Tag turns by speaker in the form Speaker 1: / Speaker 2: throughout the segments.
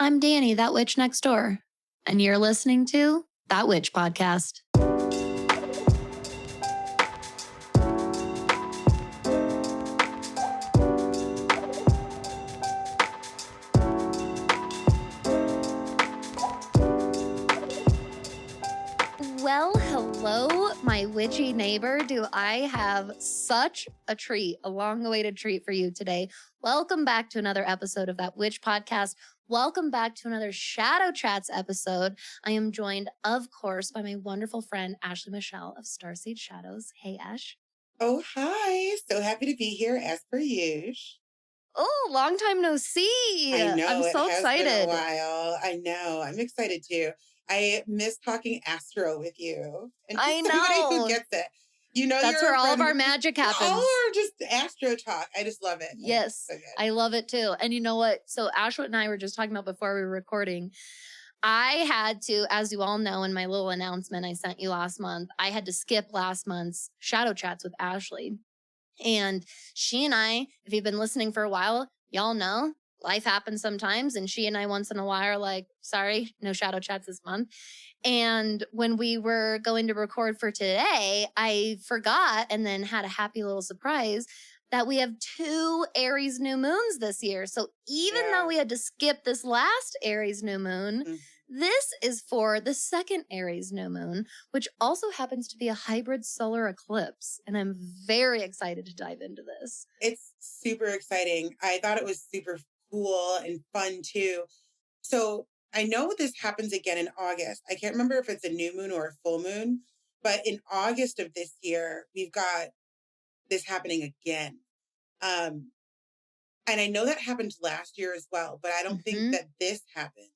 Speaker 1: I'm Danny, that witch next door, and you're listening to That Witch Podcast. Well, hello, my witchy neighbor. Do I have such a treat, a long-awaited treat for you today. Welcome back to another episode of That Witch Podcast. Welcome back to another Shadow Chats episode. I am joined, of course, by my wonderful friend, Ashley Michelle of StarSeedShadows. Hey, Ash.
Speaker 2: Oh, hi. So happy to be here as per usual.
Speaker 1: Oh, long time no see.
Speaker 2: I know.
Speaker 1: I'm so
Speaker 2: it has
Speaker 1: excited.
Speaker 2: been a while. I know. I'm excited too. I miss talking astro with you. And
Speaker 1: I
Speaker 2: just somebody
Speaker 1: know.
Speaker 2: who gets it. You know,
Speaker 1: That's
Speaker 2: you're
Speaker 1: where
Speaker 2: a
Speaker 1: all of
Speaker 2: friend
Speaker 1: our
Speaker 2: who-
Speaker 1: magic happens.
Speaker 2: All our just astro talk. I just love it.
Speaker 1: Yes,
Speaker 2: So good.
Speaker 1: I love it too. And you know what? So Ashwood and I were just talking about before we were recording. I had to, as you all know, in my little announcement I sent you last month, I had to skip last month's Shadow Chats with Ashley. And she and I, if you've been listening for a while, y'all know life happens sometimes. And she and I once in a while are like, sorry, no Shadow Chats this month. And when we were going to record for today, I forgot and then had a happy little surprise that we have 2 Aries New Moons this year. So even though we had to skip this last Aries New Moon, this is for the second Aries New Moon, which also happens to be a hybrid solar eclipse. And I'm very excited to dive into this.
Speaker 2: It's super exciting. I thought it was super cool and fun too. So I know this happens again in August. I can't remember if it's a new moon or a full moon, but in August of this year, we've got this happening again. And I know that happened last year as well, but I don't think that this happened.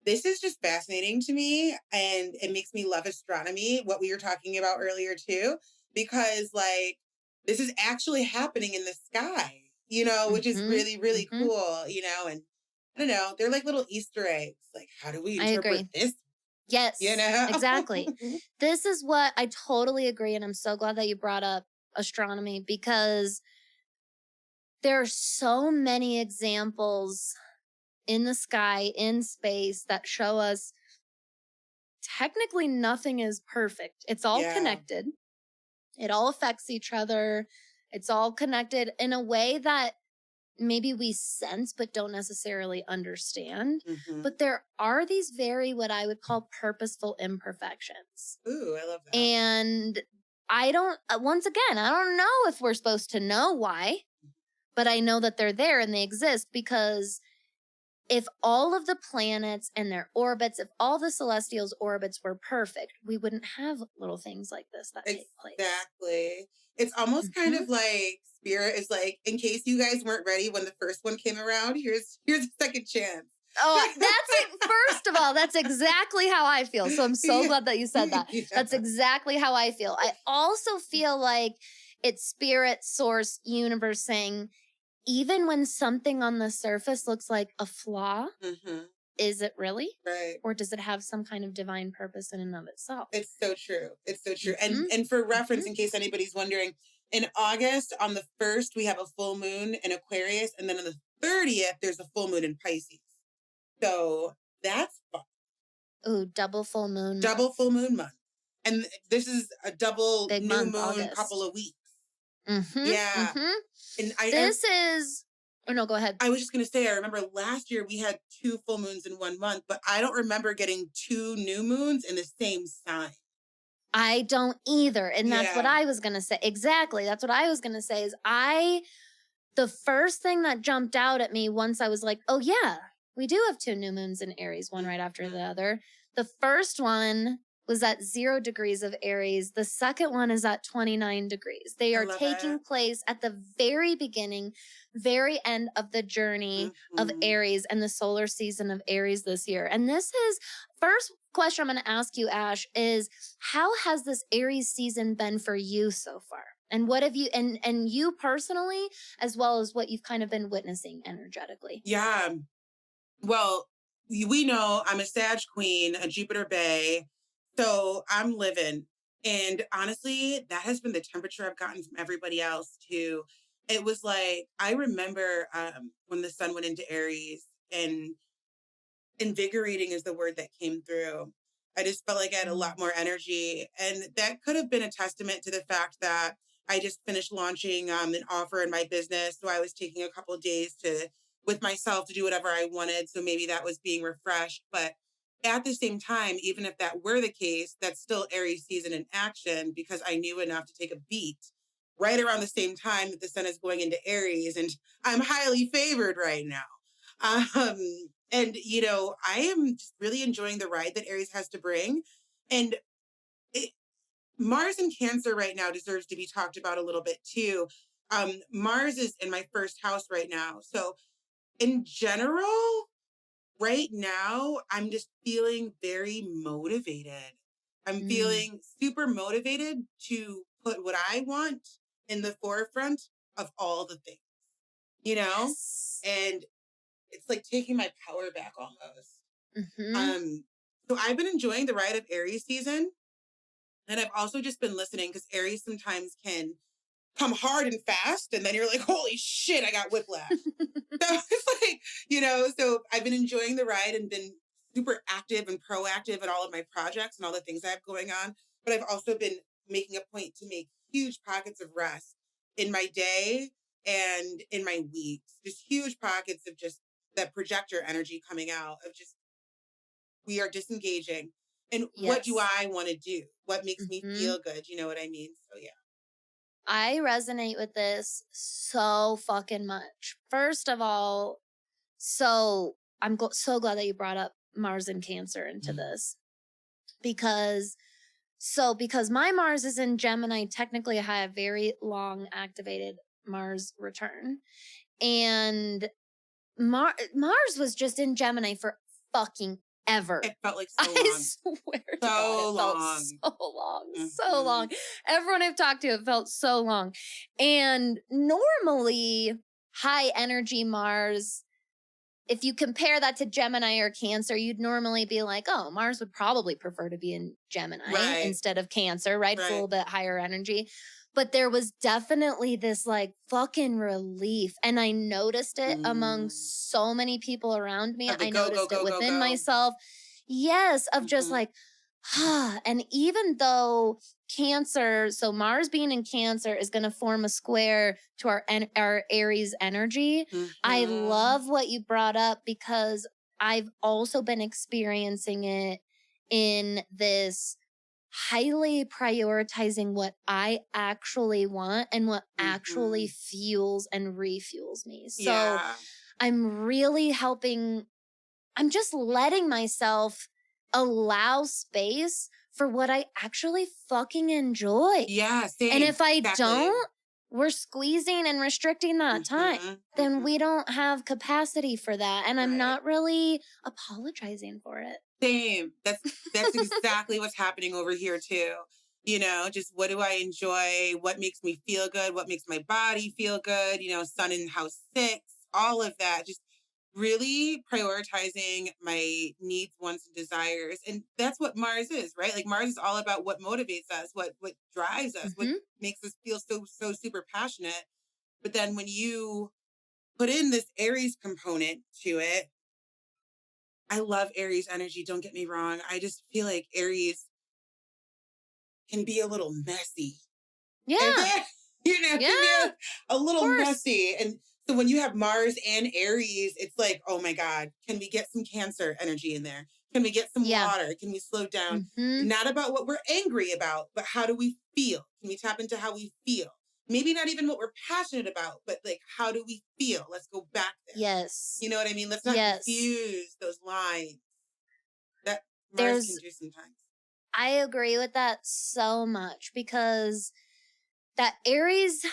Speaker 2: This is just fascinating to me, and it makes me love astronomy, what we were talking about earlier too, because like this is actually happening in the sky, you know, which is really, really cool, you know, and I don't know, they're like little Easter eggs. Like, how do we interpret this?
Speaker 1: Yes,
Speaker 2: You know?
Speaker 1: exactly. This is what I totally agree. And I'm so glad that you brought up astronomy because there are so many examples in the sky, in space that show us technically nothing is perfect. It's all connected. It all affects each other. It's all connected in a way that maybe we sense but don't necessarily understand. But there are these very, what I would call purposeful imperfections.
Speaker 2: Ooh, I love that.
Speaker 1: And I don't, once again, I don't know if we're supposed to know why, but I know that they're there and they exist because if all of the planets and their orbits, if all the celestials' orbits were perfect, we wouldn't have little things like this that take place.
Speaker 2: Exactly. It's almost kind of like Spirit is like, in case you guys weren't ready when the first one came around, here's a second chance.
Speaker 1: Oh, that's it. First of all, that's exactly how I feel. So I'm so glad that you said that. That's exactly how I feel. I also feel like it's Spirit, Source, Universe saying, even when something on the surface looks like a flaw, is it really?
Speaker 2: Right.
Speaker 1: Or does it have some kind of divine purpose in and of itself?
Speaker 2: It's so true. It's so true. And for reference, in case anybody's wondering, in August, on the 1st, we have a full moon in Aquarius. And then on the 30th, there's a full moon in Pisces. So that's fun.
Speaker 1: Ooh, double full moon.
Speaker 2: Double full moon month. And this is a double
Speaker 1: Big
Speaker 2: new
Speaker 1: month,
Speaker 2: moon
Speaker 1: August.
Speaker 2: couple of weeks. And
Speaker 1: This is, oh no, go ahead.
Speaker 2: I was just going to say, I remember last year we had 2 full moons in 1 month, but I don't remember getting 2 new moons in the same sign.
Speaker 1: I don't either. And that's what I was going to say. Exactly. That's what I was going to say is the first thing that jumped out at me once I was like, oh yeah, we do have 2 new moons in Aries, one right after the other. The first one was at 0 degrees of Aries. The second one is at 29 degrees. They are taking place at the very beginning, very end of the journey of Aries and the solar season of Aries this year. And this is, first question I'm going to ask you, Ash, is how has this Aries season been for you so far? And what have you, and you personally, as well as what you've kind of been witnessing energetically?
Speaker 2: Yeah. Well, we know I'm a Sag queen, a Jupiter Bay. So I'm living. And honestly, that has been the temperature I've gotten from everybody else too. It was like, I remember when the sun went into Aries and invigorating is the word that came through. I just felt like I had a lot more energy. And that could have been a testament to the fact that I just finished launching an offer in my business. So I was taking a couple of days with myself to do whatever I wanted. So maybe that was being refreshed. But at the same time, even if that were the case, that's still Aries season in action because I knew enough to take a beat right around the same time that the sun is going into Aries. And I'm highly favored right now. And, I am just really enjoying the ride that Aries has to bring. And Mars in Cancer right now deserves to be talked about a little bit too. Mars is in my first house right now. So in general, right now, I'm just feeling very motivated. I'm feeling super motivated to put what I want in the forefront of all the things,
Speaker 1: Yes.
Speaker 2: and it's like taking my power back almost.
Speaker 1: Mm-hmm.
Speaker 2: So I've been enjoying the ride of Aries season. And I've also just been listening because Aries sometimes can come hard and fast. And then you're like, holy shit, I got whiplash. So it's like, so I've been enjoying the ride and been super active and proactive in all of my projects and all the things I have going on. But I've also been making a point to make huge pockets of rest in my day and in my weeks. Just huge pockets of just that projector energy coming out of just, we are disengaging. And what do I want to do? What makes me feel good? You know what I mean? So yeah.
Speaker 1: I resonate with this so fucking much. First of all, so I'm so glad that you brought up Mars and Cancer into this because my Mars is in Gemini, technically I have a very long activated Mars return. And Mars was just in Gemini for fucking ever.
Speaker 2: It felt like so long.
Speaker 1: I swear to God, it felt so long. Everyone I've talked to, it felt so long. And normally, high energy Mars, if you compare that to Gemini or Cancer, you'd normally be like, oh, Mars would probably prefer to be in Gemini instead of Cancer, right? It's a little bit higher energy. But there was definitely this like fucking relief. And I noticed it among so many people around me. I noticed it within myself. Yes, of just like, and even though Cancer, so Mars being in Cancer is going to form a square to our Aries energy. I love what you brought up because I've also been experiencing it in this highly prioritizing what I actually want and what actually fuels and refuels me. So I'm really I'm just letting myself allow space for what I actually fucking enjoy.
Speaker 2: Yeah, same.
Speaker 1: And if I don't, we're squeezing and restricting that time. Then we don't have capacity for that. And I'm not really apologizing for it.
Speaker 2: Same. That's exactly what's happening over here too. Just what do I enjoy? What makes me feel good? What makes my body feel good? Sun in house 6, all of that. Just really prioritizing my needs, wants, and desires. And that's what Mars is, right? Like Mars is all about what motivates us, what drives us, what makes us feel so super passionate. But then when you put in this Aries component to it, I love Aries energy. Don't get me wrong. I just feel like Aries can be a little messy.
Speaker 1: Yeah.
Speaker 2: Can be a little messy. And so when you have Mars and Aries, it's like, oh my God, can we get some Cancer energy in there? Can we get some water? Can we slow down? Not about what we're angry about, but how do we feel? Can we tap into how we feel? Maybe not even what we're passionate about, but like, how do we feel? Let's go back there.
Speaker 1: Yes.
Speaker 2: You know what I mean? Let's not confuse those lines that Mars can do sometimes.
Speaker 1: I agree with that so much because that Aries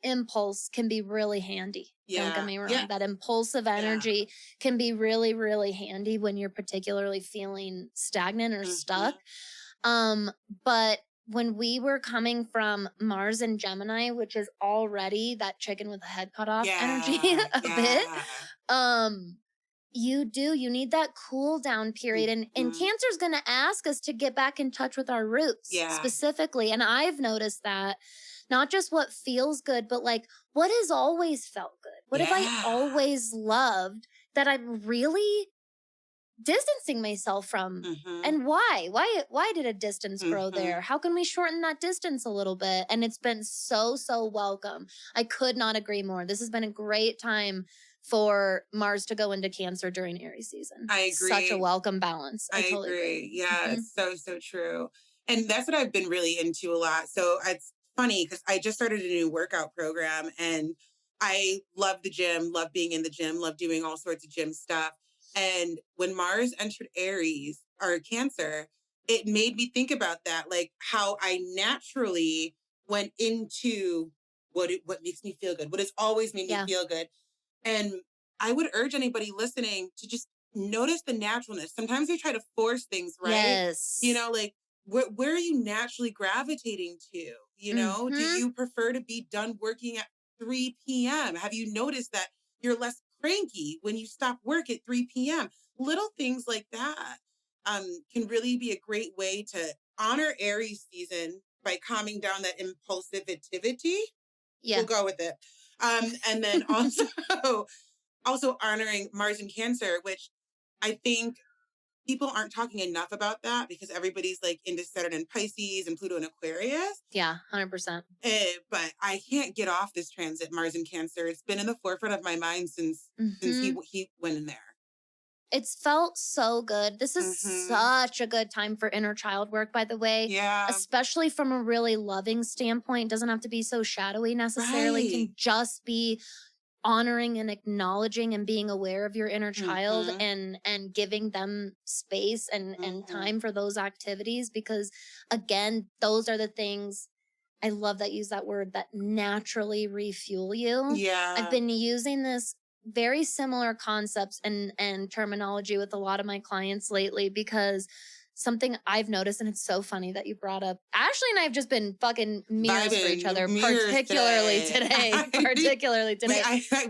Speaker 1: impulse can be really handy. Don't get me wrong. Yeah. That impulsive energy can be really, really handy when you're particularly feeling stagnant or stuck. But when we were coming from Mars and Gemini, which is already that chicken with the head cut off energy a bit, you need that cool down period. And Cancer's going to ask us to get back in touch with our roots specifically. And I've noticed that not just what feels good, but like what has always felt good. What have I always loved that I'm really distancing myself from.
Speaker 2: Mm-hmm.
Speaker 1: And why did a distance grow
Speaker 2: Mm-hmm.
Speaker 1: there? How can we shorten that distance a little bit? And it's been so welcome. I could not agree more. This has been a great time for Mars to go into Cancer during Aries season.
Speaker 2: I agree.
Speaker 1: Such a welcome balance. I totally agree.
Speaker 2: Yeah, it's so true. And that's what I've been really into a lot. So it's funny because I just started a new workout program and I love the gym, love being in the gym, love doing all sorts of gym stuff. And when Mars entered Aries or Cancer, it made me think about that, like how I naturally went into what makes me feel good, what has always made me feel good. And I would urge anybody listening to just notice the naturalness. Sometimes we try to force things, right?
Speaker 1: Yes.
Speaker 2: You know, like where are you naturally gravitating to? You know, do you prefer to be done working at 3 p.m.? Have you noticed that you're less cranky when you stop work at 3 p.m.? Little things like that can really be a great way to honor Aries season by calming down that impulsivity. Yeah. We'll go with it. And then also honoring Mars in Cancer, which I think people aren't talking enough about that because everybody's like into Saturn and Pisces and Pluto and Aquarius.
Speaker 1: Yeah, 100%.
Speaker 2: But I can't get off this transit, Mars in Cancer. It's been in the forefront of my mind since he went in there.
Speaker 1: It's felt so good. This is such a good time for inner child work, by the way.
Speaker 2: Yeah.
Speaker 1: Especially from a really loving standpoint. It doesn't have to be so shadowy necessarily. It can just be honoring and acknowledging and being aware of your inner child and giving them space and time for those activities. Because again, those are the things, I love that you use that word, that naturally refuel you.
Speaker 2: Yeah.
Speaker 1: I've been using this very similar concepts and terminology with a lot of my clients lately because something I've noticed, and it's so funny that you brought up, Ashley and I have just been fucking mirrors for each other, particularly today.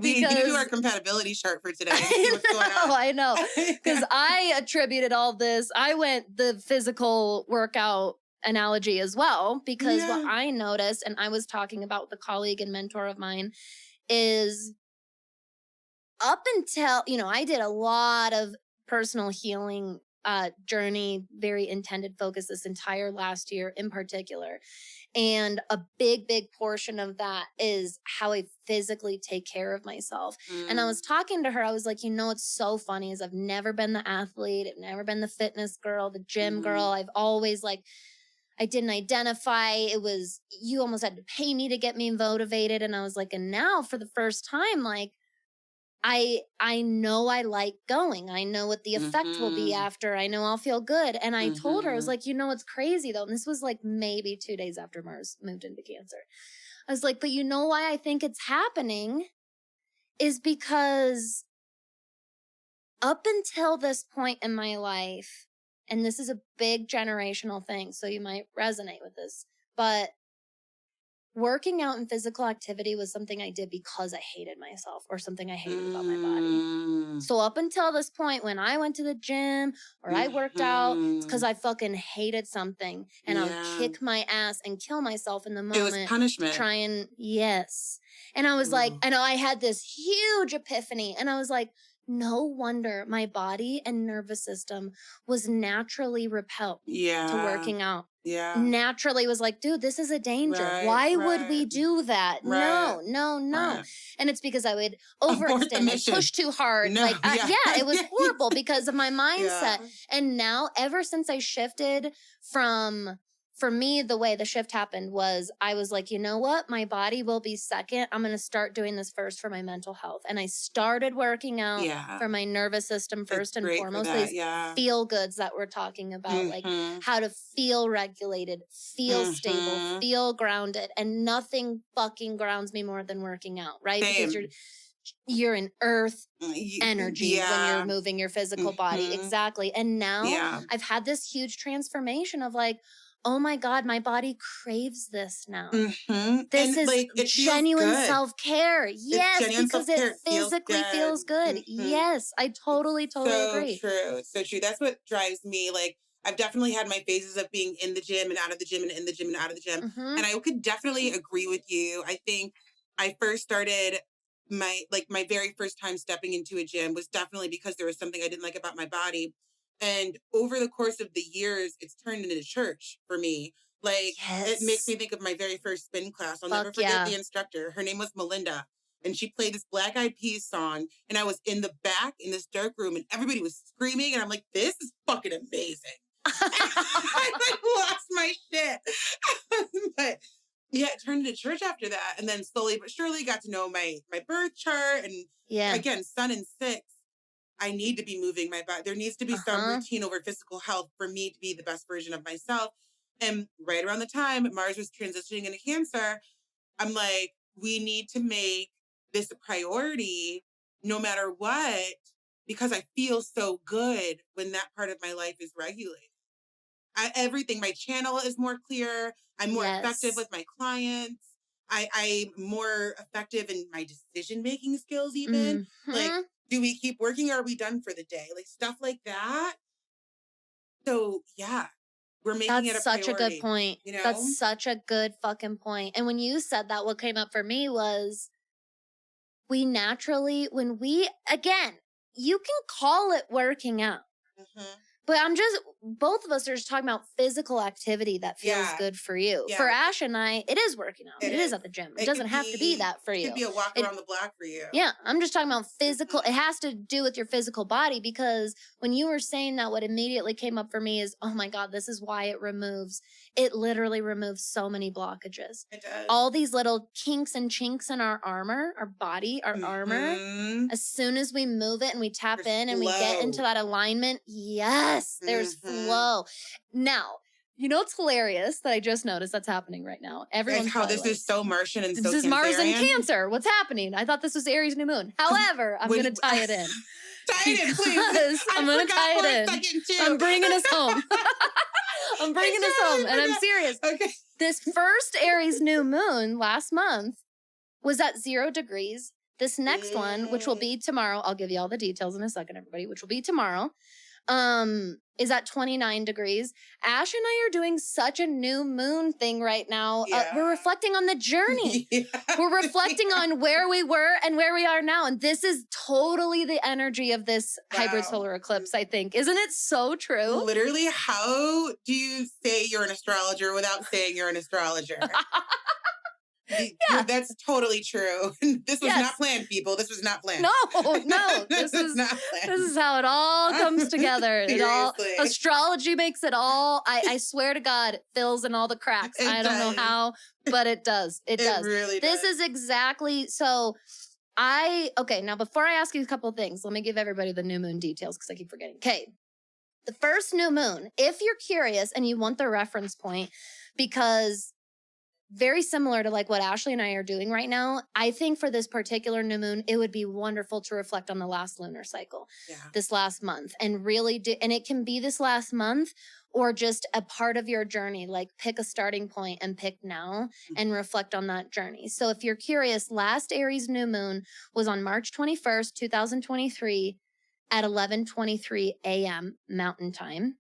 Speaker 2: We need to do our compatibility chart for today. See what's going on.
Speaker 1: I know. Because I attributed all this. I went the physical workout analogy as well, because what I noticed, and I was talking about with a colleague and mentor of mine, is up until, I did a lot of personal healing journey, very intended focus this entire last year in particular. And a big portion of that is how I physically take care of myself. And I was talking to her, I was like, it's so funny is I've never been the athlete. I've never been the fitness girl, the gym girl. I've always I didn't identify. It was, you almost had to pay me to get me motivated. And I was like, and now for the first time, I know I like going. I know what the effect will be after. I know I'll feel good. And I told her, I was like, it's crazy though. And this was maybe 2 days after Mars moved into Cancer. I was like, but you know why I think it's happening is because up until this point in my life, and this is a big generational thing, so you might resonate with this, but working out and physical activity was something I did because I hated myself or something I hated about my body. So up until this point, when I went to the gym or I worked out, it's because I fucking hated something and I would kick my ass and kill myself in the moment.
Speaker 2: It was punishment.
Speaker 1: And I was like, and I had this huge epiphany and I was like, no wonder my body and nervous system was naturally repelled to working out.
Speaker 2: Yeah.
Speaker 1: Naturally was like, dude, this is a danger. Why would we do that? No. And it's because I would overextend and push too hard. It was horrible because of my mindset. And now, ever since I shifted for me, the way the shift happened was I was like, you know what? My body will be second. I'm going to start doing this first for my mental health. And I started working out for my nervous system first and foremost. These feel goods that we're talking about, like how to feel regulated, feel stable, feel grounded. And nothing fucking grounds me more than working out, right?
Speaker 2: Same.
Speaker 1: Because you're in earth energy when you're moving your physical body. Exactly. And now I've had this huge transformation of oh my God, my body craves this now. This is genuine self-care. Yes, because it physically feels good. Yes, I totally agree.
Speaker 2: So true. That's what drives me. I've definitely had my phases of being in the gym and out of the gym and in the gym and out of the gym. And I could definitely agree with you. I think I first started my very first time stepping into a gym was definitely because there was something I didn't like about my body. And over the course of the years, it's turned into church for me. Like, it makes me think of my very first spin class. I'll never forget the instructor. Her name was Melinda. And she played this Black Eyed Peas song. And I was in the back in this dark room and everybody was screaming. And I'm like, this is fucking amazing. I like lost my shit. But yeah, it turned into church after that. And then slowly but surely got to know my birth chart. And again, sun and 6. I need to be moving my body. There needs to be some routine over physical health for me to be the best version of myself. And right around the time Mars was transitioning into Cancer, I'm like, we need to make this a priority no matter what, because I feel so good when that part of my life is regulated. Everything, my channel is more clear. I'm more effective with my clients. I'm more effective in my decision-making skills even. Like, do we keep working or are we done for the day? Like, stuff like that. So, yeah, we're making it a priority. That's such a good
Speaker 1: point. You know? That's such a good fucking point. And when you said that, what came up for me was we naturally, again, you can call it working out. But both of us are just talking about physical activity that feels good for you. Yeah. For Ash and I, it is working out. It is at the gym. It doesn't have to be that for you.
Speaker 2: It could be a walk around the block for you.
Speaker 1: Yeah, I'm just talking about physical. It has to do with your physical body, because when you were saying that, what immediately came up for me is, oh my God, this is why it literally removes so many blockages.
Speaker 2: It does.
Speaker 1: All these little kinks and chinks in our armor, our body, our armor, as soon as we move it and we tap in and we get into that alignment, there's flow. Now, you know what's hilarious that I just noticed that's happening right now? Everyone's
Speaker 2: how this is so Martian and so Cancerian.
Speaker 1: This is Mars and Cancer. What's happening? I thought this was Aries New Moon. However, I'm going to tie it in.
Speaker 2: Tie it in, please.
Speaker 1: I'm going to tie it in. I'm bringing us home. I'm bringing us home, and I'm serious.
Speaker 2: Okay.
Speaker 1: This first Aries New Moon last month was at 0 degrees. This next one, which will be tomorrow, I'll give you all the details in a second, everybody, which will be tomorrow, is at 29 degrees. Ash and I are doing such a new moon thing right now. We're reflecting on the journey. We're reflecting on where we were and where we are now. And this is totally the energy of this hybrid solar eclipse, I think. Isn't it so true?
Speaker 2: Literally, how do you say you're an astrologer without saying you're an astrologer? Yeah, that's totally true. This was not planned, people. This was not planned.
Speaker 1: No. This is not planned. This is how it all comes together. Astrology makes it all. I swear to God, it fills in all the cracks. I don't know how, but it does. It does.
Speaker 2: Really
Speaker 1: this is exactly so. Now before I ask you a couple of things, let me give everybody the new moon details because I keep forgetting. Okay. The first new moon, if you're curious and you want the reference point, because very similar to like what Ashley and I are doing right now, I think for this particular new moon, it would be wonderful to reflect on the last lunar cycle, this last month, and really and it can be this last month or just a part of your journey. Like pick a starting point and pick now and reflect on that journey. So if you're curious, last Aries new moon was on March 21st, 2023 at 11:23 a.m. Mountain Time.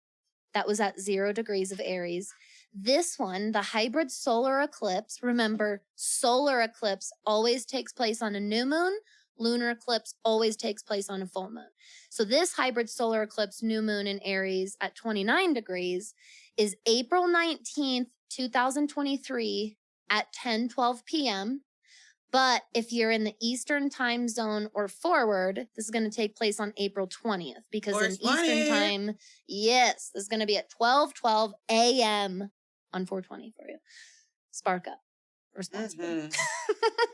Speaker 1: That was at 0 degrees of Aries. This one, the hybrid solar eclipse, remember, solar eclipse always takes place on a new moon. Lunar eclipse always takes place on a full moon. So this hybrid solar eclipse new moon in Aries at 29 degrees is April 19th, 2023 at 10:12 p.m. But if you're in the Eastern time zone or forward, this is going to take place on April 20th because in Eastern time, this is going to be at 12:12 a.m. on 420 for you. Spark up responsibly.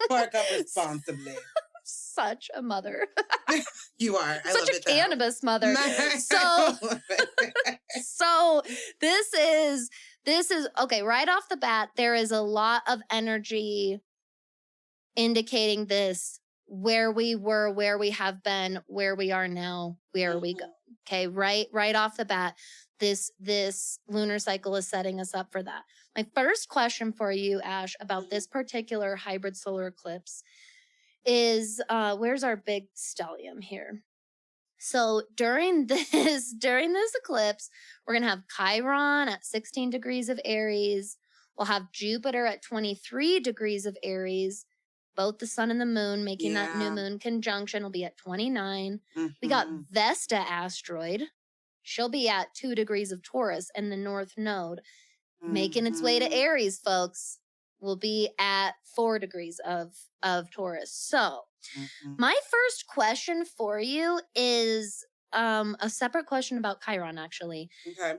Speaker 2: Spark up responsibly.
Speaker 1: Such a mother.
Speaker 2: You are. I
Speaker 1: Such
Speaker 2: love
Speaker 1: a cannabis mother. So this is okay, right off the bat, there is a lot of energy indicating this, where we were, where we have been, where we are now, where we go. Okay, right off the bat, this lunar cycle is setting us up for that. My first question for you, Ash, about this particular hybrid solar eclipse is, where's our big stellium here? So during this eclipse, we're going to have Chiron at 16 degrees of Aries. We'll have Jupiter at 23 degrees of Aries. both the sun and the moon, making that new
Speaker 2: Yeah.
Speaker 1: moon conjunction, will be at 29. We got
Speaker 2: Mhm.
Speaker 1: Vesta asteroid. She'll be at 2 degrees of Taurus in the North Node, making its way to
Speaker 2: Mhm.
Speaker 1: Aries, folks. Will be at 4 degrees of Taurus. So,
Speaker 2: Mhm.
Speaker 1: my first question for you is a separate question about Chiron, actually.
Speaker 2: Okay.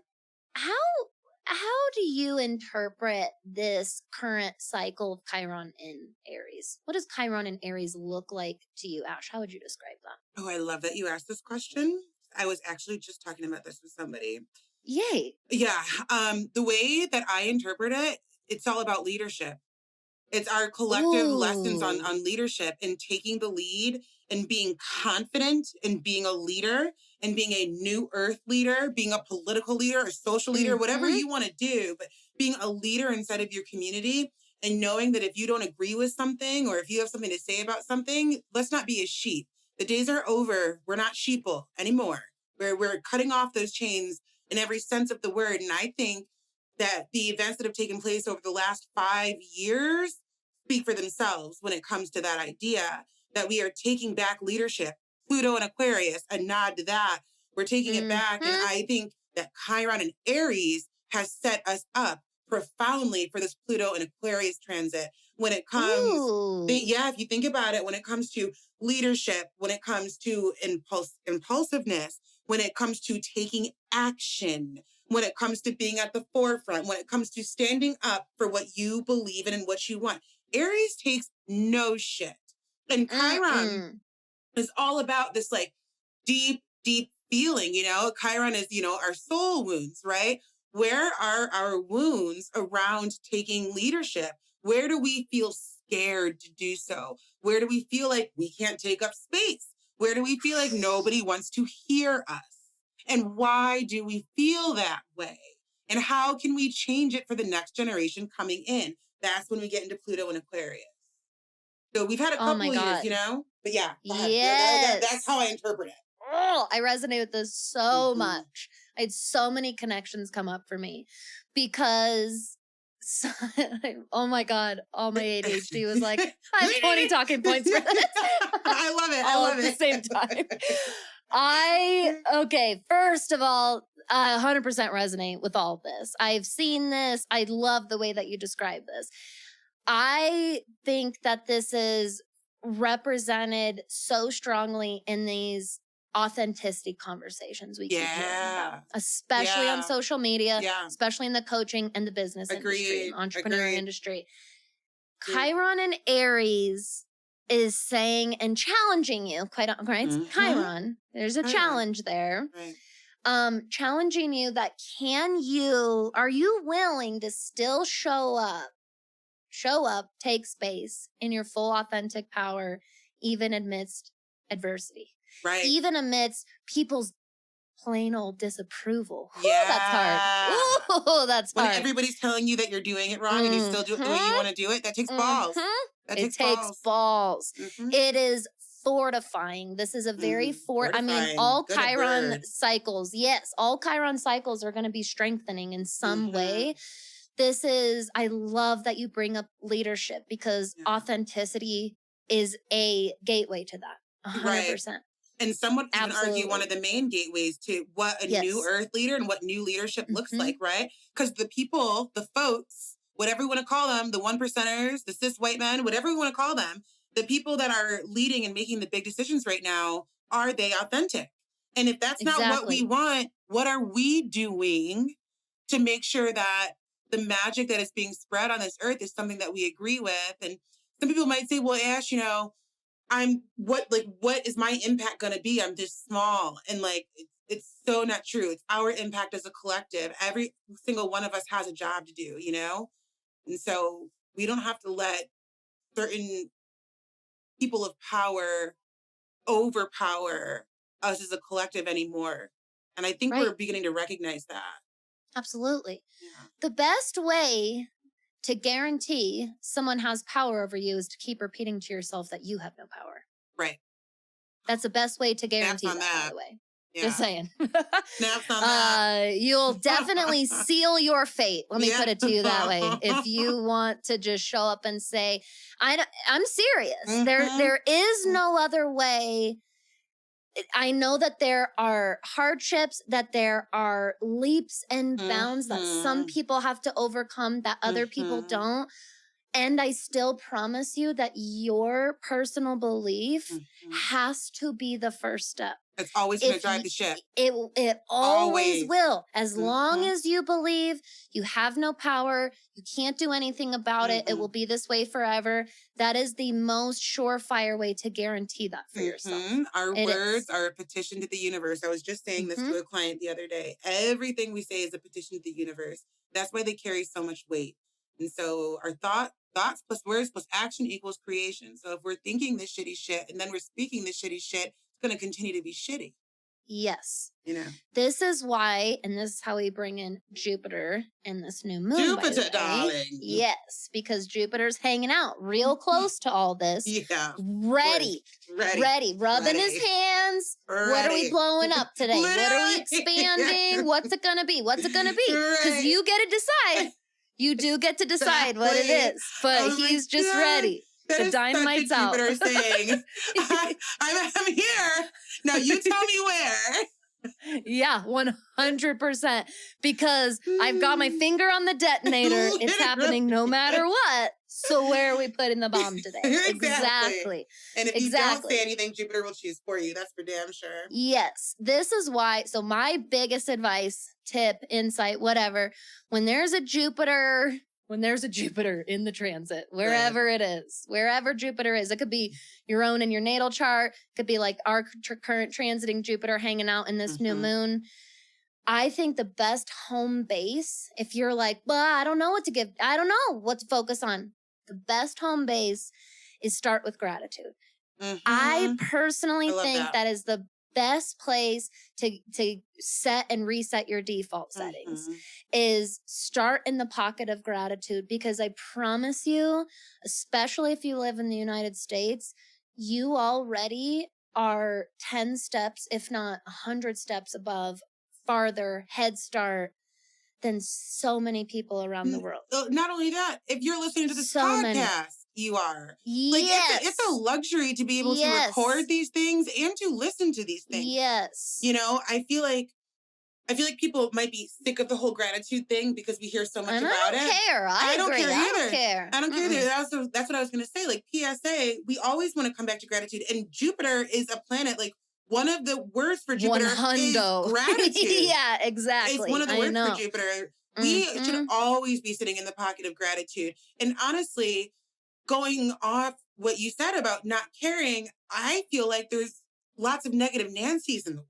Speaker 1: How do you interpret this current cycle of Chiron in Aries? What does Chiron in Aries look like to you, Ash? How would you describe that?
Speaker 2: Oh, I love that you asked this question. I was actually just talking about this with somebody.
Speaker 1: Yay.
Speaker 2: Yeah. The way that I interpret it, it's all about leadership. It's our collective lessons
Speaker 1: Ooh.
Speaker 2: on leadership and taking the lead and being confident and being a leader and being a new earth leader, being a political leader, a social leader, whatever
Speaker 1: Mhm.
Speaker 2: you want to do, but being a leader inside of your community and knowing that if you don't agree with something or if you have something to say about something, let's not be a sheep. The days are over. We're not sheeple anymore. We're cutting off those chains in every sense of the word. And I think that the events that have taken place over the last 5 years speak for themselves when it comes to that idea that we are taking back leadership. Pluto and Aquarius, a nod to that. We're taking it back. And
Speaker 1: Mhm.
Speaker 2: I think that Chiron and Aries has set us up profoundly for this Pluto and Aquarius transit when it comes.
Speaker 1: Ooh.
Speaker 2: If you think about it, when it comes to leadership, when it comes to impulsiveness, when it comes to taking action, when it comes to being at the forefront, when it comes to standing up for what you believe in and what you want. Aries takes no shit. And Chiron
Speaker 1: Mm-mm.
Speaker 2: is all about this like deep, deep feeling, Chiron is, our soul wounds, right? Where are our wounds around taking leadership? Where do we feel scared to do so? Where do we feel like we can't take up space? Where do we feel like nobody wants to hear us? And why do we feel that way? And how can we change it for the next generation coming in? That's when we get into Pluto and Aquarius. So we've had a
Speaker 1: Oh
Speaker 2: couple
Speaker 1: my
Speaker 2: of years,
Speaker 1: God.
Speaker 2: but yeah, go ahead. That's
Speaker 1: Yes.
Speaker 2: how I interpret it.
Speaker 1: Oh, I resonate with this so
Speaker 2: Mhm.
Speaker 1: much. I had so many connections come up for me because, oh my God, all my ADHD was like, I have 20 talking points for this.
Speaker 2: I love it.
Speaker 1: All
Speaker 2: I love
Speaker 1: at the
Speaker 2: it.
Speaker 1: same time. Okay, first of all, I 100% resonate with all of this. I've seen this. I love the way that you describe this. I think that this is represented so strongly in these authenticity conversations we keep hearing about, especially on
Speaker 2: Yeah.
Speaker 1: social media,
Speaker 2: Yeah.
Speaker 1: especially in the coaching and the business industry and
Speaker 2: Agreed.
Speaker 1: entrepreneur
Speaker 2: Agreed.
Speaker 1: industry.
Speaker 2: Agreed.
Speaker 1: Chiron and Aries is saying and challenging you, quite right?
Speaker 2: Mhm.
Speaker 1: Chiron, there's a
Speaker 2: Chiron.
Speaker 1: challenge there.
Speaker 2: Right.
Speaker 1: Challenging you that are you willing to still show up, take space in your full authentic power, even amidst adversity,
Speaker 2: Right.
Speaker 1: even amidst people's plain old disapproval.
Speaker 2: Yeah.
Speaker 1: That's hard. Ooh, that's
Speaker 2: when
Speaker 1: hard.
Speaker 2: everybody's telling you that you're doing it wrong and you still do it the way you want to do it, that takes balls. That
Speaker 1: It takes balls.
Speaker 2: Mhm.
Speaker 1: It is fortifying. This is a very all
Speaker 2: Good
Speaker 1: Chiron
Speaker 2: word.
Speaker 1: cycles. Yes, all Chiron cycles are going to be strengthening in some
Speaker 2: Mhm.
Speaker 1: way. I love that you bring up leadership because
Speaker 2: Yeah.
Speaker 1: authenticity is a gateway to that. 100%.
Speaker 2: And some would even argue
Speaker 1: Absolutely.
Speaker 2: one of the main gateways to what a new
Speaker 1: Yes.
Speaker 2: earth leader and what new leadership looks
Speaker 1: Mhm.
Speaker 2: like, right? Because the people, the folks, whatever you want to call them, the 1%ers, the cis white men, whatever we want to call them, the people that are leading and making the big decisions right now, are they authentic? And if that's not what we
Speaker 1: Exactly.
Speaker 2: want, what are we doing to make sure that the magic that is being spread on this earth is something that we agree with? And some people might say, well, Ash, what is my impact going to be? I'm this small. And it's so not true. It's our impact as a collective. Every single one of us has a job to do, And so we don't have to let certain people of power overpower us as a collective anymore. And I think we're beginning to recognize that.
Speaker 1: Absolutely.
Speaker 2: Yeah.
Speaker 1: The best way to guarantee someone has power over you is to keep repeating to yourself that you have no power.
Speaker 2: Right.
Speaker 1: That's the best way to guarantee
Speaker 2: on
Speaker 1: that, by
Speaker 2: that.
Speaker 1: the way. Just saying.
Speaker 2: Snaps on that.
Speaker 1: You'll definitely seal your fate. Let me put it to you that way. If you want to just show up and say, I'm serious. There is no other way. I know that there are hardships, that there are leaps and bounds that some people have to overcome that other people don't. And I still promise you that your personal belief has to be the first step.
Speaker 2: It's always going to drive the ship.
Speaker 1: It always will. As long as you believe you have no power, you can't do anything about it, it will be this way forever. That is the most surefire way to guarantee that for yourself.
Speaker 2: Our words are a petition to the universe. I was just saying this to a client the other day. Everything we say is a petition to the universe. That's why they carry so much weight. And so our thoughts plus words plus action equals creation. So if we're thinking this shitty shit and then we're speaking this shitty shit, it's going to continue to be shitty.
Speaker 1: Yes.
Speaker 2: You know.
Speaker 1: This is why, and this is how we bring in Jupiter and this new moon.
Speaker 2: Jupiter, darling.
Speaker 1: Yes, because Jupiter's hanging out real close to all this.
Speaker 2: Yeah.
Speaker 1: Ready. Rubbing his hands. What are we blowing up today? Literally. What are we expanding? What's it going to be? What's it going to be? Because you get to decide. You do get to decide what it is, but he's just ready.
Speaker 2: That
Speaker 1: the dynamite's out.
Speaker 2: Jupiter saying, I'm here. Now you tell me where.
Speaker 1: Yeah, 100%. Because I've got my finger on the detonator. It's happening no matter what. So where are we putting the bomb today? Exactly.
Speaker 2: And if you don't say anything, Jupiter will choose for you. That's for damn sure.
Speaker 1: Yes. This is why. So my biggest advice, tip, insight, whatever, when there's a Jupiter in the transit, wherever it is, wherever Jupiter is, it could be your own in your natal chart. It could be like our current transiting Jupiter hanging out in this new moon. I think the best home base, if you're like, well, I don't know what to give. I don't know what to focus on. The best home base is start with gratitude. I personally think that is the best place to set and reset your default settings is start in the pocket of gratitude, because I promise you, especially if you live in the United States, you already are 10 steps, if not 100 steps above, farther, head start than so many people around the world.
Speaker 2: Not only that, if you're listening to this podcast, you are. Like, it's a luxury to be able to record these things and to listen to these things.
Speaker 1: Yes.
Speaker 2: You know, I feel like people might be sick of the whole gratitude thing because we hear so much about it.
Speaker 1: I don't care either.
Speaker 2: I don't care either. That's what I was going to say. Like, PSA, we always want to come back to gratitude. And Jupiter is a planet, like, one of the words for Jupiter is gratitude.
Speaker 1: Yeah, exactly.
Speaker 2: It's one of the words for Jupiter. We should always be sitting in the pocket of gratitude. And honestly, going off what you said about not caring, I feel like there's lots of negative Nancys in the world.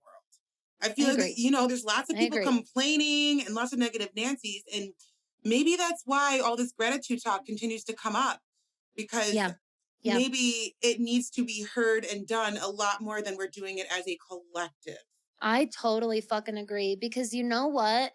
Speaker 2: I feel like, there's lots of people complaining and lots of negative Nancys. And maybe that's why all this gratitude talk continues to come up, because maybe it needs to be heard and done a lot more than we're doing it as a collective.
Speaker 1: I totally fucking agree, because you know what?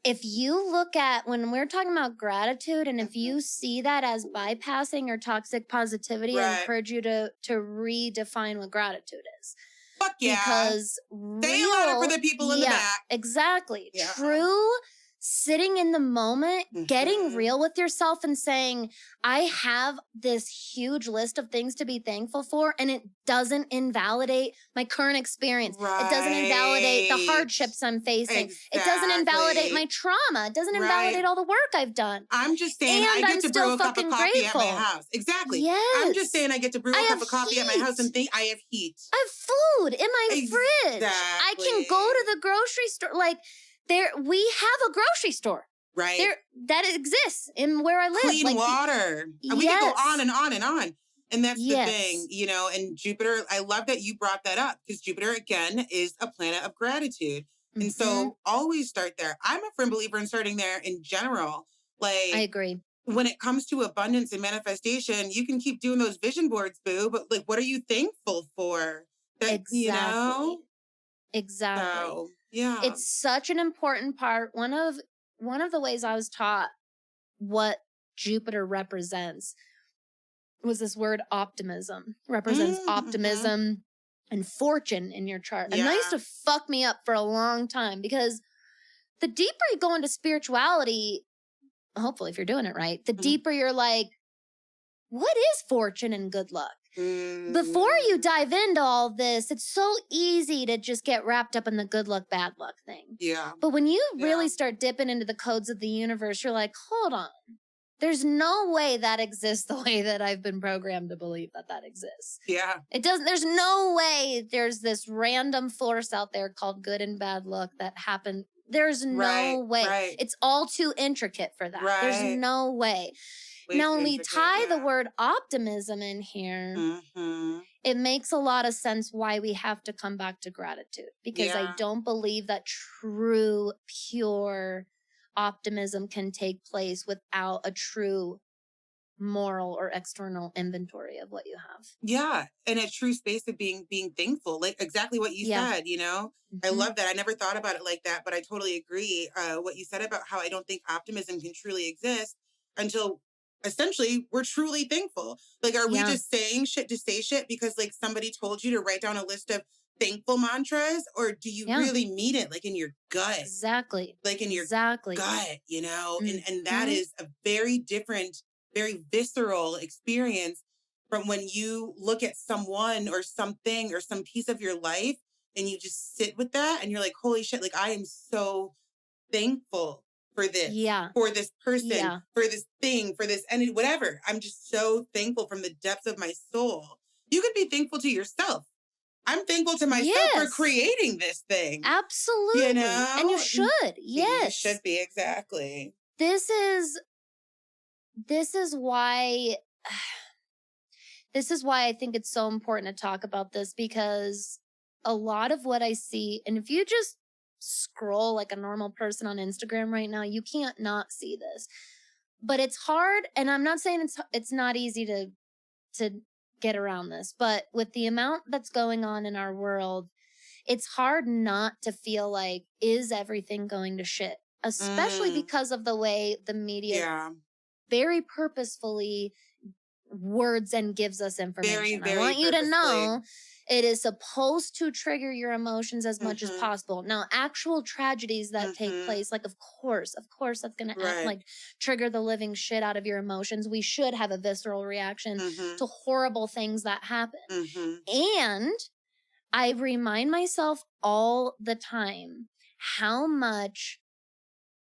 Speaker 1: If you look at, when we're talking about gratitude, and if you see that as bypassing or toxic positivity, I encourage you to redefine what gratitude is.
Speaker 2: Fuck yeah.
Speaker 1: Because
Speaker 2: say it louder for the people in the back.
Speaker 1: Exactly. Yeah. True sitting in the moment, getting real with yourself and saying, I have this huge list of things to be thankful for, and it doesn't invalidate my current experience. It doesn't invalidate the hardships I'm facing. It doesn't invalidate my trauma. It doesn't invalidate all the work I've done.
Speaker 2: I'm just saying I get to brew a cup of coffee at my house. Exactly.
Speaker 1: Yes.
Speaker 2: I'm just saying I get to brew a cup of coffee at my house and think I have heat.
Speaker 1: I have food in my fridge. I can go to the grocery store. Like, we have a grocery store.
Speaker 2: Right.
Speaker 1: That exists in where I live.
Speaker 2: Clean water. And we can go on and on and on. And that's the thing, and Jupiter, I love that you brought that up, because Jupiter, again, is a planet of gratitude. And so always start there. I'm a firm believer in starting there in general. Like,
Speaker 1: I agree.
Speaker 2: When it comes to abundance and manifestation, you can keep doing those vision boards, boo, but like, what are you thankful for? That,
Speaker 1: Exactly.
Speaker 2: So, yeah.
Speaker 1: It's such an important part. One of the ways I was taught what Jupiter represents was this word optimism. Represents optimism, and fortune in your chart. And that used
Speaker 2: Yeah.
Speaker 1: to fuck me up for a long time, because the deeper you go into spirituality, hopefully if you're doing it right, the
Speaker 2: Mhm.
Speaker 1: deeper you're like, what is fortune and good luck? Before you dive into all this, it's so easy to just get wrapped up in the good luck, bad luck thing.
Speaker 2: Yeah.
Speaker 1: But when you really
Speaker 2: Yeah.
Speaker 1: start dipping into the codes of the universe, you're like, hold on. There's no way that exists the way that I've been programmed to believe that that exists.
Speaker 2: Yeah.
Speaker 1: It doesn't, there's no way there's this random force out there called good and bad luck that happened. There's no way.
Speaker 2: Right.
Speaker 1: It's all too intricate for that.
Speaker 2: Right.
Speaker 1: There's no way.
Speaker 2: Way
Speaker 1: Now,
Speaker 2: too
Speaker 1: when we
Speaker 2: intricate,
Speaker 1: tie the
Speaker 2: yeah.
Speaker 1: word optimism in here,
Speaker 2: Mhm.
Speaker 1: it makes a lot of sense why we have to come back to gratitude, because I
Speaker 2: Yeah.
Speaker 1: don't believe that true, pure optimism can take place without a true moral or external inventory of what you have.
Speaker 2: Yeah. And a true space of being thankful. Like exactly what you
Speaker 1: Yeah.
Speaker 2: said, you know? I
Speaker 1: Mhm.
Speaker 2: love that. I never thought about it like that, but I totally agree. What you said about how I don't think optimism can truly exist until essentially we're truly thankful. Like, are we
Speaker 1: Yeah.
Speaker 2: just saying shit to say shit because like somebody told you to write down a list of thankful mantras, or do you
Speaker 1: Yeah.
Speaker 2: really mean it like in your gut?
Speaker 1: Exactly.
Speaker 2: Like in your
Speaker 1: Exactly.
Speaker 2: gut, you know? And that
Speaker 1: Mhm.
Speaker 2: is a very different, very visceral experience from when you look at someone or something or some piece of your life and you just sit with that and you're like, holy shit, like I am so thankful for this,
Speaker 1: Yeah.
Speaker 2: for this person,
Speaker 1: Yeah.
Speaker 2: for this thing, for this entity, whatever. I'm just so thankful from the depths of my soul. You could be thankful to yourself. I'm thankful to myself for
Speaker 1: Yes.
Speaker 2: creating this thing.
Speaker 1: Absolutely.
Speaker 2: You
Speaker 1: And you
Speaker 2: know?
Speaker 1: should.
Speaker 2: You
Speaker 1: Yes.
Speaker 2: should be, exactly.
Speaker 1: This is why I think it's so important to talk about this, because a lot of what I see, and if you just scroll like a normal person on Instagram right now, you can't not see this. But it's hard, and I'm not saying it's not easy to get around this, but with the amount that's going on in our world, it's hard not to feel like, is everything going to shit? Especially because of the way the media very purposefully words and gives us information.
Speaker 2: Very
Speaker 1: I want you to
Speaker 2: purposefully.
Speaker 1: know it is supposed to trigger your emotions as much as
Speaker 2: Mhm.
Speaker 1: possible. Now, actual tragedies that take place, like of course that's going to
Speaker 2: Right.
Speaker 1: like trigger the living shit out of your emotions. We should have a visceral reaction
Speaker 2: Mhm.
Speaker 1: to horrible things that happen.
Speaker 2: Mhm.
Speaker 1: And I remind myself all the time how much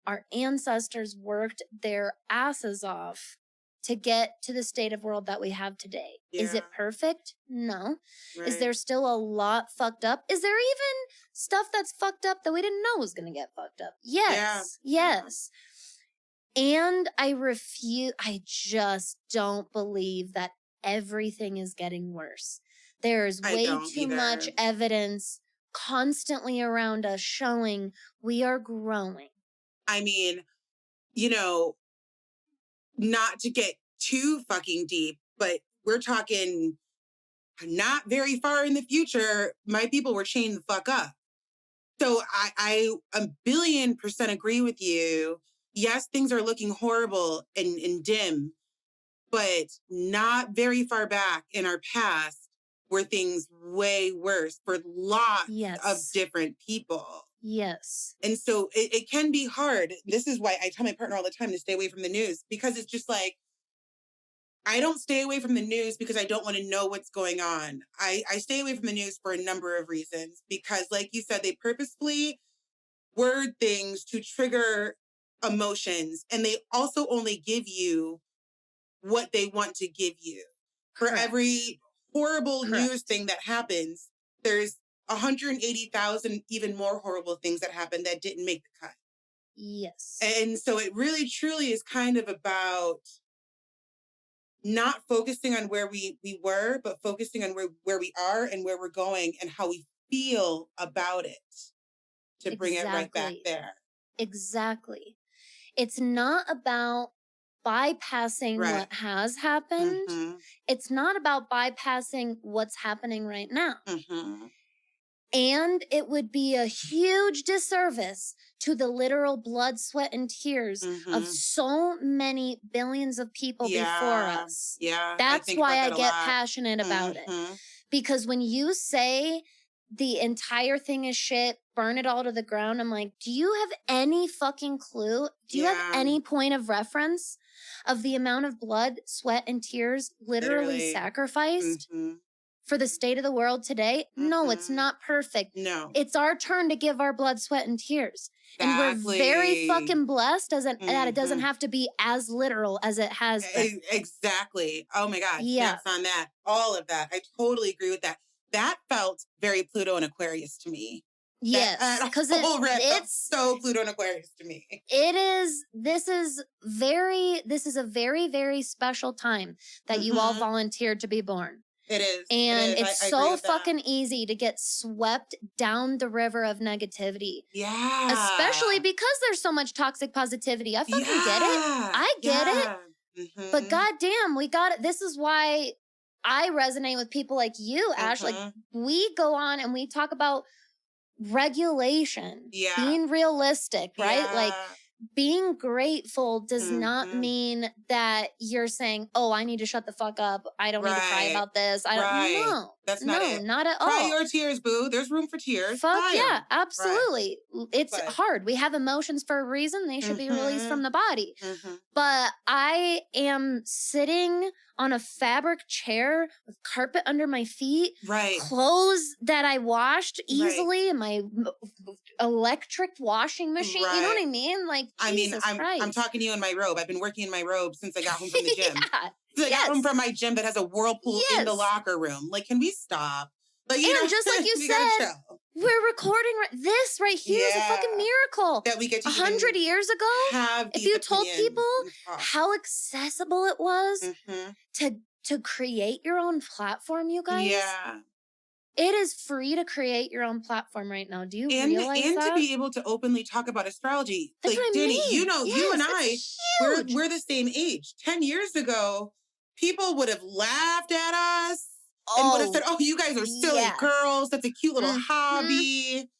Speaker 1: our ancestors worked their asses off to get to the state of world that we have today. Is it
Speaker 2: Yeah.
Speaker 1: perfect? No. Is
Speaker 2: Right.
Speaker 1: there still a lot fucked up? Is there even stuff that's fucked up that we didn't know was going to get fucked up? Yes.
Speaker 2: Yeah.
Speaker 1: Yes. And I just don't believe that everything is getting worse. There's
Speaker 2: I
Speaker 1: way
Speaker 2: don't
Speaker 1: too much
Speaker 2: either.
Speaker 1: evidence constantly around us showing we are growing.
Speaker 2: I mean, you know, not to get too fucking deep, but we're talking not very far in the future, my people were chained the fuck up. So I 1,000,000,000% agree with you. Yes, things are looking horrible and dim, but not very far back in our past were things way worse for lots of different people.
Speaker 1: Yes.
Speaker 2: And so it can be hard. This is why I tell my partner all the time to stay away from the news, because it's just like, I don't stay away from the news because I don't want to know what's going on. I stay away from the news for a number of reasons, because like you said, they purposefully word things to trigger emotions, and they also only give you what they want to give you. For every horrible news thing that happens, there's 180,000 even more horrible things that happen that didn't make the cut.
Speaker 1: Yes.
Speaker 2: And so it really truly is kind of about not focusing on where we were, but focusing on where we are and where we're going and how we feel about it to bring it right back there.
Speaker 1: Exactly. It's not about bypassing what has happened.
Speaker 2: Mhm.
Speaker 1: It's not about bypassing what's happening right now.
Speaker 2: Mhm.
Speaker 1: And it would be a huge disservice to the literal blood, sweat, and tears of so many billions of people before us.
Speaker 2: Yeah.
Speaker 1: That's why I get passionate about it. Because when you say the entire thing is shit, burn it all to the ground, I'm like, do you have any fucking clue? Do you have any point of reference of the amount of blood, sweat, and tears literally sacrificed for the state of the world today? No, it's not perfect.
Speaker 2: No.
Speaker 1: It's our turn to give our blood, sweat, and tears. And we're very fucking blessed that it doesn't have to be as literal as it has been.
Speaker 2: Exactly. Oh my God. Snaps on that. All of that. I totally agree with that. That felt very Pluto and Aquarius to me.
Speaker 1: Yes, because it's
Speaker 2: so Pluto and Aquarius to me.
Speaker 1: It is. This is a very, very special time that you all volunteered to be born.
Speaker 2: It is.
Speaker 1: And
Speaker 2: it is.
Speaker 1: it's so fucking easy to get swept down the river of negativity.
Speaker 2: Yeah.
Speaker 1: Especially because there's so much toxic positivity. I fucking get it. I get it. But goddamn, we got it. This is why I resonate with people like you, Ash. Like, we go on and we talk about regulation, being realistic, right? Like, being grateful does not mean that you're saying, oh, I need to shut the fuck up. I don't need to cry about this. I don't know.
Speaker 2: That's not it.
Speaker 1: Not at all.
Speaker 2: Cry your tears, boo. There's room for tears.
Speaker 1: Fuck yeah, absolutely. It's hard. We have emotions for a reason. They should be released from the body. But I am sitting on a fabric chair with carpet under my feet, clothes that I washed easily in my electric washing machine. You know what I mean? Like, Jesus Christ.
Speaker 2: I'm talking to you in my robe. I've been working in my robe since I got home from the gym. I got home from my gym that has a whirlpool in the locker room. Like, can we stop? Like, you know,
Speaker 1: just like you said, we're recording this right here is a fucking miracle.
Speaker 2: That we get to
Speaker 1: 100 years ago, if you told people how accessible it was to create your own platform, you guys.
Speaker 2: Yeah.
Speaker 1: It is free to create your own platform right now. Do you realize that?
Speaker 2: And to be able to openly talk about astrology.
Speaker 1: That's
Speaker 2: like,
Speaker 1: what I
Speaker 2: Danny,
Speaker 1: mean.
Speaker 2: you know, you and I,
Speaker 1: huge.
Speaker 2: we're the same age. 10 years ago, people would have laughed at us and would have said, oh, you guys are silly girls. That's a cute little hobby.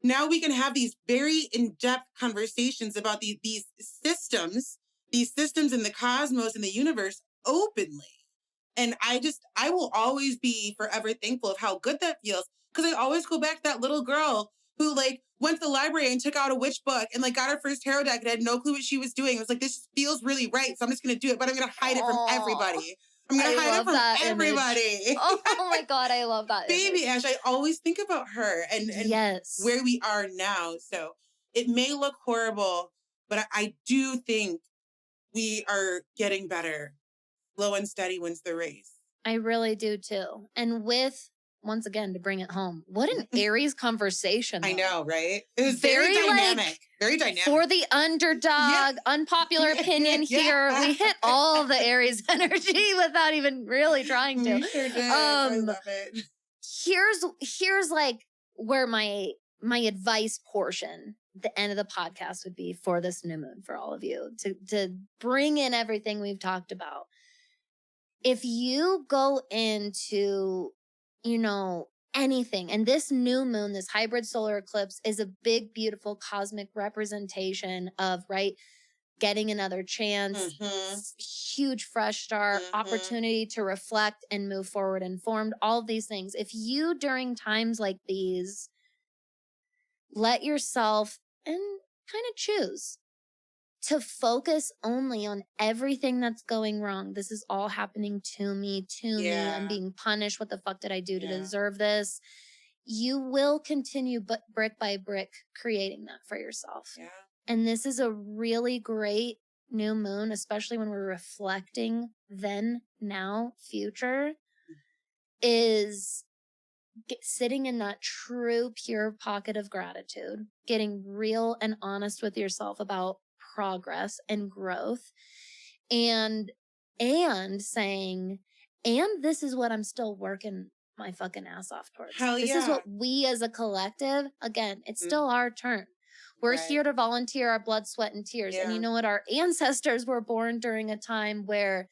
Speaker 2: Now we can have these very in-depth conversations about these systems in the cosmos and the universe openly. And I will always be forever thankful of how good that feels. Because I always go back to that little girl who like went to the library and took out a witch book and like got her first tarot deck and had no clue what she was doing. It was like, this feels really right. So I'm just going to do it, but I'm going to hide it from everybody. I'm going to hide it from everybody.
Speaker 1: Oh my God, I love that.
Speaker 2: Baby Ash, I always think about her and where we are now. So it may look horrible, but I do think we are getting better. Slow and steady wins the race.
Speaker 1: I really do too. And once again, to bring it home, what an Aries conversation.
Speaker 2: I know, right? It was very dynamic. Very dynamic.
Speaker 1: For the underdog, unpopular opinion here. We hit all the Aries energy without even really trying to.
Speaker 2: We sure did. I love it.
Speaker 1: Here's like where my advice portion, the end of the podcast would be for this new moon for all of you to bring in everything we've talked about. If you go into, anything, and this new moon, this hybrid solar eclipse is a big, beautiful cosmic representation of, getting another chance, huge fresh start, opportunity to reflect and move forward informed, all of these things. If you, during times like these, let yourself and kind of choose to focus only on everything that's going wrong. This is all happening to me. I'm being punished. What the fuck did I do to deserve this? You will continue brick by brick creating that for yourself. Yeah. And this is a really great new moon, especially when we're reflecting then, now, future, is sitting in that true, pure pocket of gratitude, getting real and honest with yourself about progress and growth, and saying, and this is what I'm still working my fucking ass off towards. This is what we as a collective, again, it's still our turn. We're here to volunteer our blood, sweat, and tears. And you know what? Our ancestors were born during a time where,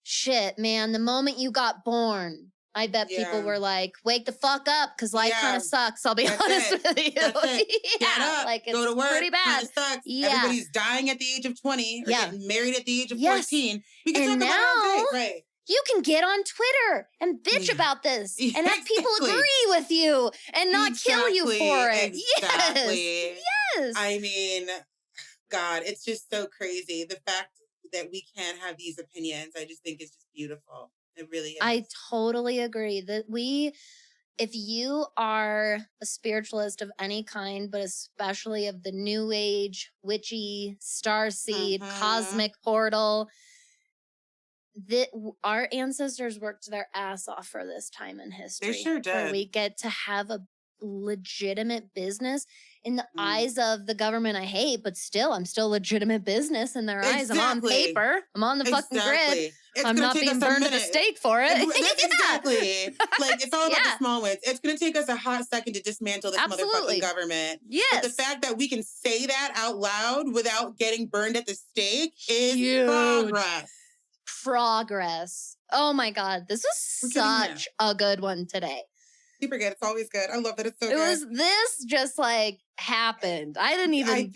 Speaker 1: shit, man, the moment you got born, I bet people were like, wake the fuck up, because life kind of sucks. I'll be honest with you.
Speaker 2: That's it. Get up,
Speaker 1: like it's
Speaker 2: go to work,
Speaker 1: pretty bad.
Speaker 2: Sucks. Everybody's dying at the age of 20 or getting married at the age of 14. We can talk about it all day.
Speaker 1: you can get on Twitter and bitch about this and have people
Speaker 2: Exactly.
Speaker 1: agree with you and not kill you for it.
Speaker 2: Exactly.
Speaker 1: Yes.
Speaker 2: I mean, God, it's just so crazy. The fact that we can have these opinions, I just think is just beautiful. It really is.
Speaker 1: I totally agree that if you are a spiritualist of any kind, but especially of the new age, witchy, starseed, cosmic portal, that our ancestors worked their ass off for this time in history.
Speaker 2: They sure did.
Speaker 1: Where we get to have a legitimate business in the eyes of the government I hate, but still, I'm still legitimate business in their eyes. I'm on paper. I'm on the fucking grid. I'm not being burned at the stake for it.
Speaker 2: Exactly. Like, it's all about the small wins. It's going to take us a hot second to dismantle this motherfucking government.
Speaker 1: Yes.
Speaker 2: But the fact that we can say that out loud without getting burned at the stake is progress.
Speaker 1: Progress. Oh my God. This was such a good one today.
Speaker 2: Super good. It's always good. I love that it's so good.
Speaker 1: This just like happened. I didn't even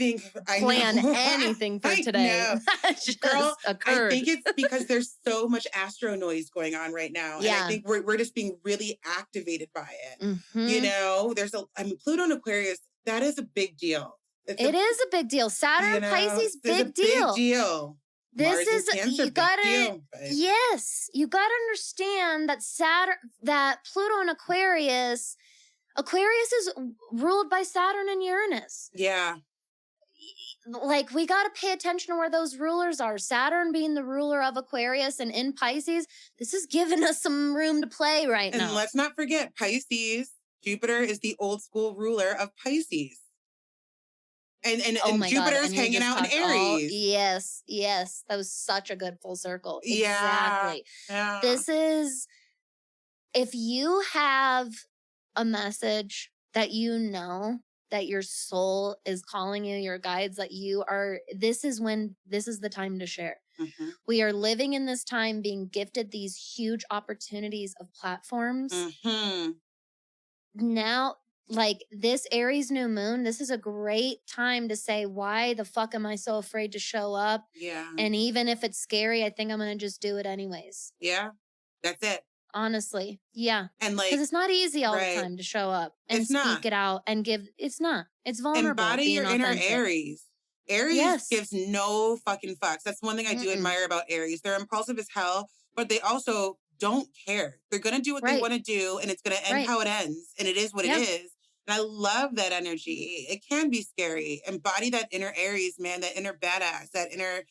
Speaker 1: plan anything for today. That just occurred.
Speaker 2: I think it's because there's so much astro noise going on right now.
Speaker 1: Yeah.
Speaker 2: And I think we're just being really activated by it. You know, Pluto and Aquarius, that is a big deal.
Speaker 1: It is a big deal. Saturn, Pisces, big deal.
Speaker 2: Big deal.
Speaker 1: This is
Speaker 2: Cancer,
Speaker 1: you gotta you gotta understand that Pluto and Aquarius is ruled by Saturn and Uranus.
Speaker 2: Yeah.
Speaker 1: Like, we gotta pay attention to where those rulers are. Saturn being the ruler of Aquarius and in Pisces, this is giving us some room to play right now.
Speaker 2: And let's not forget Pisces. Jupiter is the old school ruler of Pisces. And Jupiter's hanging out in Aries.
Speaker 1: Yes. That was such a good full circle.
Speaker 2: Yeah.
Speaker 1: Exactly.
Speaker 2: Yeah.
Speaker 1: This is, if you have a message that you know that your soul is calling you, your guides, that this is the time to share. We are living in this time being gifted these huge opportunities of platforms. Now, like this Aries New Moon, this is a great time to say, why the fuck am I so afraid to show up?
Speaker 2: Yeah.
Speaker 1: And even if it's scary, I think I'm going to just do it anyways.
Speaker 2: Yeah. That's it.
Speaker 1: Honestly. Yeah.
Speaker 2: And like,
Speaker 1: because it's not easy all the time to show up and speak it out and give. It's not. It's vulnerable.
Speaker 2: Embody your inner Aries. Aries gives no fucking fucks. That's one thing I do admire about Aries. They're impulsive as hell, but they also don't care. They're going to do what they want to do, and it's going to end how it ends. And it is what it is. And I love that energy. It can be scary. Embody that inner Aries, man, that inner badass, that inner,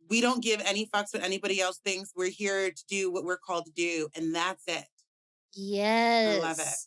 Speaker 2: we don't give any fucks what anybody else thinks. We're here to do what we're called to do. And that's it.
Speaker 1: Yes.
Speaker 2: I love it.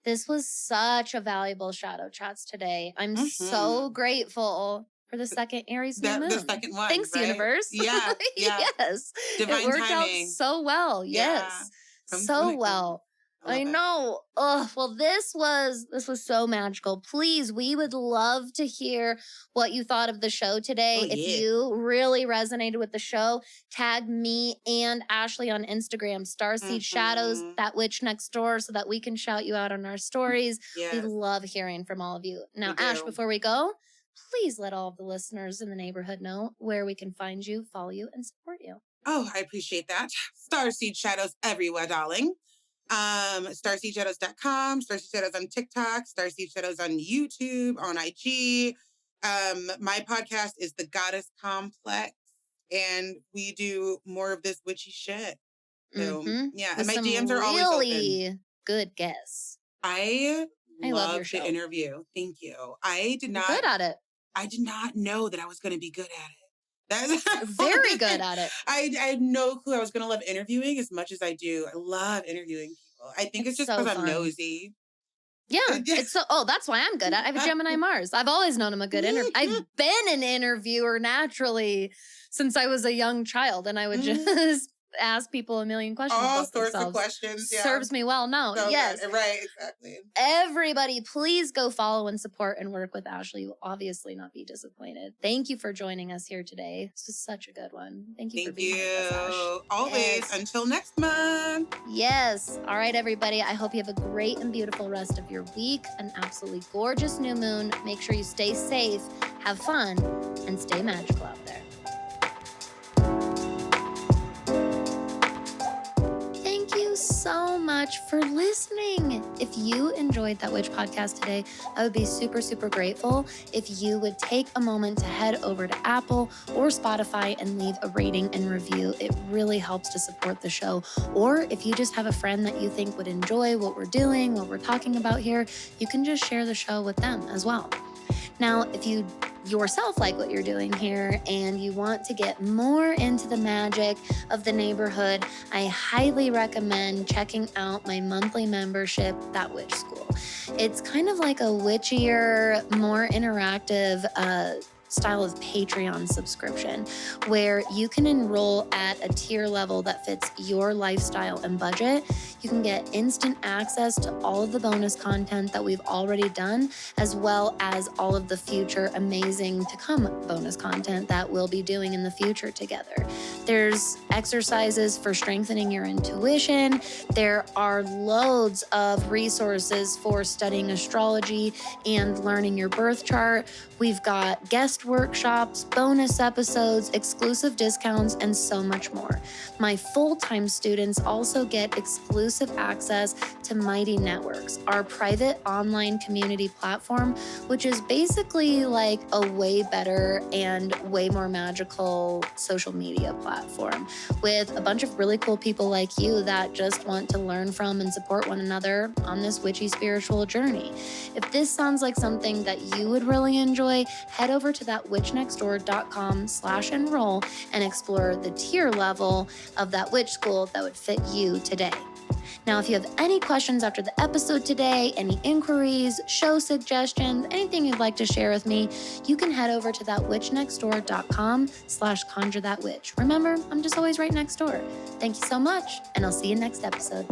Speaker 1: This was such a valuable shadow chats today. I'm so grateful for the second Aries New Moon.
Speaker 2: The second one.
Speaker 1: Thanks, universe.
Speaker 2: Yeah.
Speaker 1: Yes.
Speaker 2: Divine
Speaker 1: it worked
Speaker 2: timing.
Speaker 1: out so well. Yes. So well. I know. Well, this was so magical. Please, we would love to hear what you thought of the show today. If you really resonated with the show, tag me and Ashley on Instagram, StarSeedShadows, that witch next door, so that we can shout you out on our stories. We love hearing from all of you. Now, Ash, before we go, please let all of the listeners in the neighborhood know where we can find you, follow you, and support you.
Speaker 2: Oh, I appreciate that. StarSeedShadows everywhere, darling. StarSeedShadows.com, StarSeedShadows on TikTok, StarSeedShadows on YouTube, on IG. My podcast is The Goddess Complex, and we do more of this witchy shit. So, yeah, and my DMs are always open.
Speaker 1: Good guess.
Speaker 2: I love
Speaker 1: your show.
Speaker 2: the interview. Thank you.
Speaker 1: You're good at it.
Speaker 2: I did not know that I was going to be good at it.
Speaker 1: Very good at it.
Speaker 2: I had no clue I was going to love interviewing as much as I do. I love interviewing people. I think it's just because I'm nosy.
Speaker 1: Yeah. That's why I'm good at it. I have a Gemini Mars. I've always known I'm a good interviewer. I've been an interviewer naturally since I was a young child, and I would just ask people a million questions.
Speaker 2: All
Speaker 1: about
Speaker 2: sorts
Speaker 1: themselves.
Speaker 2: of questions. Yeah.
Speaker 1: Serves me well. No, yes.
Speaker 2: Good. Right, exactly.
Speaker 1: Everybody, please go follow and support and work with Ashley. You'll obviously not be disappointed. Thank you for joining us here today. This was such a good one. Thank you for being here with us, Ash.
Speaker 2: Always.
Speaker 1: Yes.
Speaker 2: Until next month.
Speaker 1: Yes. All right, everybody. I hope you have a great and beautiful rest of your week. An absolutely gorgeous new moon. Make sure you stay safe, have fun, and stay magical out there. so much for listening. If you enjoyed That Witch podcast today, I would be super, super grateful if you would take a moment to head over to Apple or Spotify and leave a rating and review. It really helps to support the show. Or if you just have a friend that you think would enjoy what we're doing, what we're talking about here, you can just share the show with them as well. Now, if you yourself like what you're doing here and you want to get more into the magic of the neighborhood, I highly recommend checking out my monthly membership, That Witch School. It's kind of like a witchier, more interactive style of Patreon subscription where you can enroll at a tier level that fits your lifestyle and budget. You can get instant access to all of the bonus content that we've already done, as well as all of the future amazing to come bonus content that we'll be doing in the future together. There's exercises for strengthening your intuition. There are loads of resources for studying astrology and learning your birth chart. We've got guest workshops, bonus episodes, exclusive discounts, and so much more. My full-time students also get exclusive access to Mighty Networks, our private online community platform, which is basically like a way better and way more magical social media platform with a bunch of really cool people like you that just want to learn from and support one another on this witchy spiritual journey. If this sounds like something that you would really enjoy, head over to thatwitchnextdoor.com/enroll and explore the tier level of That Witch School that would fit you today. Now, if you have any questions after the episode today, any inquiries, show suggestions, anything you'd like to share with me, you can head over to thatwitchnextdoor.com/conjurethatwitch. Remember, I'm just always right next door. Thank you so much, and I'll see you next episode.